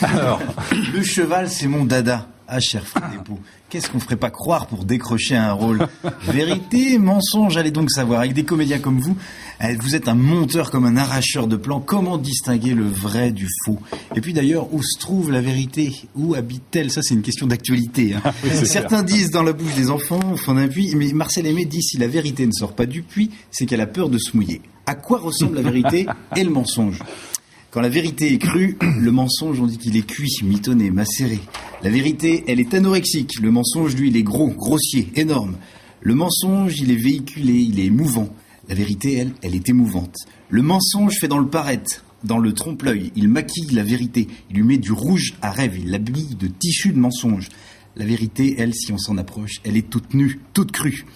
Alors, le cheval, c'est mon dada. Ah, cher Fred Despaux, qu'est-ce qu'on ferait pas croire pour décrocher un rôle? Vérité, mensonge, allez donc savoir. Avec des comédiens comme vous êtes un monteur comme un arracheur de plans. Comment distinguer le vrai du faux? Et puis d'ailleurs, où se trouve la vérité? Où habite-t-elle? Ça, c'est une question d'actualité. Hein. Oui, certains disent dans la bouche des enfants, au fond d'un puits, mais Marcel Aimé dit si la vérité ne sort pas du puits, c'est qu'elle a peur de se mouiller. À quoi ressemble la vérité et le mensonge? Quand la vérité est crue, le mensonge, on dit qu'il est cuit, mitonné, macéré. La vérité, elle est anorexique. Le mensonge, lui, il est gros, grossier, énorme. Le mensonge, il est véhiculé, il est émouvant. La vérité, elle est émouvante. Le mensonge fait dans le paraître, dans le trompe-l'œil. Il maquille la vérité. Il lui met du rouge à rêve. Il l'habille de tissu de mensonge. La vérité, elle, si on s'en approche, elle est toute nue, toute crue.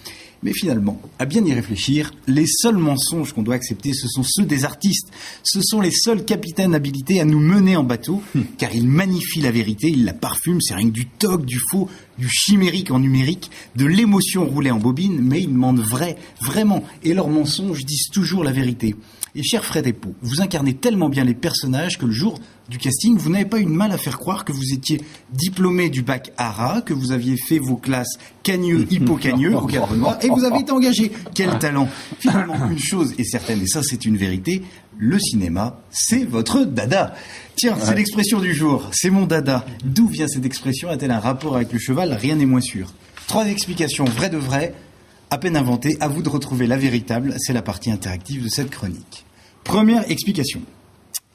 Mais finalement, à bien y réfléchir, les seuls mensonges qu'on doit accepter, ce sont ceux des artistes. Ce sont les seuls capitaines habilités à nous mener en bateau, car ils magnifient la vérité, ils la parfument, c'est rien que du toc, du faux, du chimérique en numérique, de l'émotion roulée en bobine, mais ils mentent vrai, vraiment, et leurs mensonges disent toujours la vérité. Et cher Fred Despaux, vous incarnez tellement bien les personnages que le jour du casting, vous n'avez pas eu de mal à faire croire que vous étiez diplômé du bac ARA, que vous aviez fait vos classes cagneux, hippocagneux, au Cadre Noir, et vous avez été engagé. Quel talent! Finalement, une chose est certaine, et ça c'est une vérité, le cinéma, c'est votre dada. Tiens, c'est l'expression du jour, c'est mon dada. D'où vient cette expression? A-t-elle un rapport avec le cheval? Rien n'est moins sûr. 3 explications vraies de vraies, à peine inventées, à vous de retrouver la véritable, c'est la partie interactive de cette chronique. Première explication.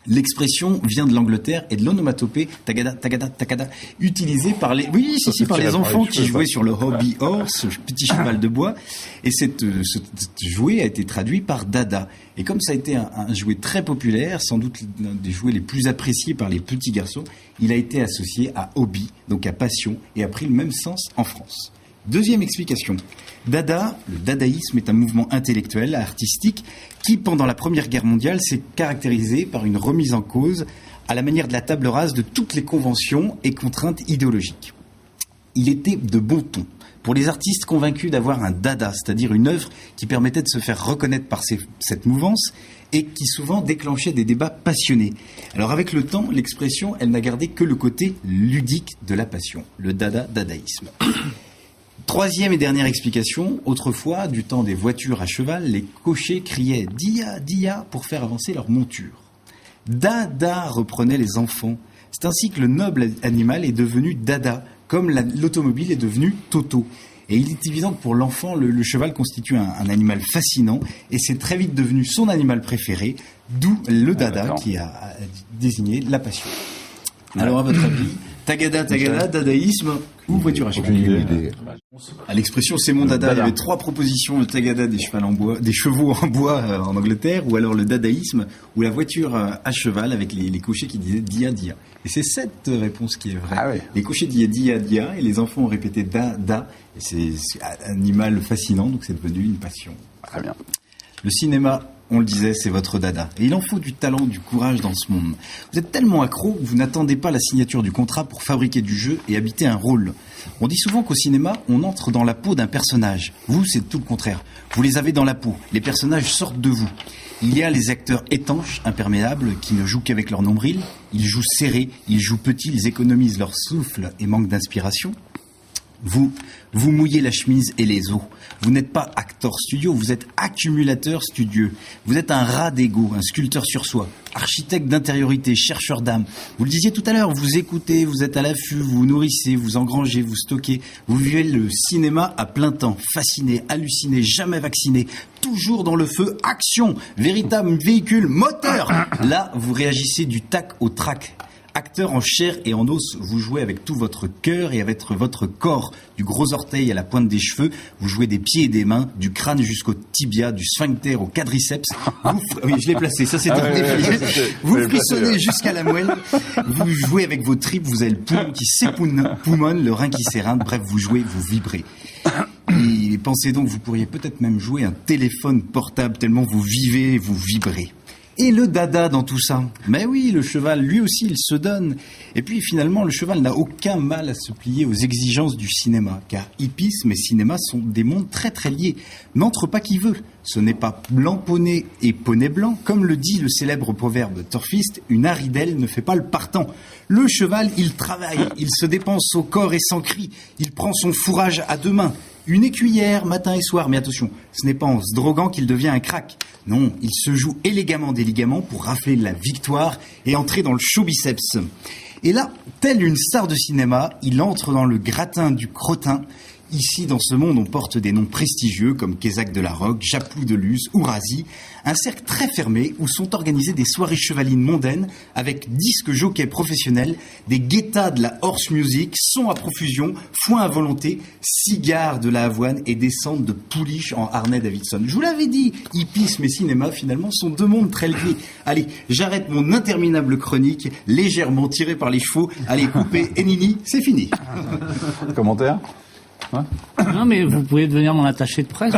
L'expression vient de l'Angleterre et de l'onomatopée tagada, tagada, tagada, utilisée par les, par les enfants qui jouaient sur le hobby horse, ce petit cheval de bois. Et ce jouet a été traduit par dada. Et comme ça a été un jouet très populaire, sans doute l'un des jouets les plus appréciés par les petits garçons, il a été associé à hobby, donc à passion, et a pris le même sens en France. Deuxième explication. Dada, le dadaïsme est un mouvement intellectuel, artistique, qui, pendant la Première Guerre mondiale, s'est caractérisé par une remise en cause, à la manière de la table rase, de toutes les conventions et contraintes idéologiques. Il était de bon ton pour les artistes convaincus d'avoir un dada, c'est-à-dire une œuvre qui permettait de se faire reconnaître par cette mouvance et qui souvent déclenchait des débats passionnés. Alors avec le temps, l'expression, elle n'a gardé que le côté ludique de la passion, le dadaïsme. Troisième et dernière explication, autrefois, du temps des voitures à cheval, les cochers criaient « Dia, dia » pour faire avancer leur monture. Dada reprenaient les enfants. C'est ainsi que le noble animal est devenu dada, comme l'automobile est devenue Toto. Et il est évident que pour l'enfant, le cheval constitue un animal fascinant et c'est très vite devenu son animal préféré, d'où le dada qui a désigné la passion. Alors à votre avis, tagada, dadaïsme ou voiture à cheval? À l'expression c'est mon dada, il y avait 3 propositions, le tagada des chevaux en bois en Angleterre, ou alors le dadaïsme, ou la voiture à cheval avec les cochers qui disaient dia dia. Et c'est cette réponse qui est vraie. Ah ouais. Les cochers disaient dia dia et les enfants ont répété da da. Et c'est un animal fascinant, donc c'est devenu une passion. Très bien. Le cinéma, on le disait, c'est votre dada. Et il en faut du talent, du courage dans ce monde. Vous êtes tellement accro que vous n'attendez pas la signature du contrat pour fabriquer du jeu et habiter un rôle. On dit souvent qu'au cinéma, on entre dans la peau d'un personnage. Vous, c'est tout le contraire. Vous les avez dans la peau. Les personnages sortent de vous. Il y a les acteurs étanches, imperméables, qui ne jouent qu'avec leur nombril. Ils jouent serrés, ils jouent petits, ils économisent leur souffle et manquent d'inspiration. Vous mouillez la chemise et les os. Vous n'êtes pas acteur studio, vous êtes accumulateur studieux. Vous êtes un rat d'ego, un sculpteur sur soi, architecte d'intériorité, chercheur d'âme. Vous le disiez tout à l'heure, vous écoutez, vous êtes à l'affût, vous vous nourrissez, vous engrangez, vous stockez. Vous vivez le cinéma à plein temps, fasciné, halluciné, jamais vacciné, toujours dans le feu, action, véritable véhicule moteur. Là, vous réagissez du tac au trac. Acteur en chair et en os, vous jouez avec tout votre cœur et avec votre corps, du gros orteil à la pointe des cheveux, vous jouez des pieds et des mains, du crâne jusqu'au tibia, du sphincter au quadriceps. Oui, je l'ai placé, ça c'est un défilé. Vous frissonnez jusqu'à la moelle, vous jouez avec vos tripes, vous avez le poumon qui s'époumonne, le rein qui s'éreinte, bref, vous jouez, vous vibrez. Et pensez donc, vous pourriez peut-être même jouer un téléphone portable tellement vous vivez, vous vibrez. Et le dada dans tout ça? Mais oui, le cheval, lui aussi, il se donne. Et puis finalement, le cheval n'a aucun mal à se plier aux exigences du cinéma, car hippisme et cinéma sont des mondes très très liés. N'entre pas qui veut. Ce n'est pas blanc poney et poney blanc, comme le dit le célèbre proverbe torfiste, une haridelle ne fait pas le partant. Le cheval, il travaille, il se dépense au corps et sans cri, il prend son fourrage à deux mains. Une écuyère, matin et soir. Mais attention, ce n'est pas en se droguant qu'il devient un crack. Non, il se joue élégamment des ligaments pour rafler la victoire et entrer dans le show biceps. Et là, tel une star de cinéma, il entre dans le gratin du crottin. Ici, dans ce monde, on porte des noms prestigieux comme Kézak de la Roque, Japou de Luz ou Razi. Un cercle très fermé où sont organisées des soirées chevalines mondaines avec disques jockeys professionnels, des guettas de la horse music, sons à profusion, foin à volonté, cigares de la avoine et descente de pouliches en harnais Davidson. Je vous l'avais dit, hippisme et cinéma finalement sont deux mondes très liés. Allez, j'arrête mon interminable chronique, légèrement tirée par les chevaux. Allez, coupez et Nini, c'est fini. Commentaire? Ouais. Non, mais vous pouvez devenir mon attaché de presse.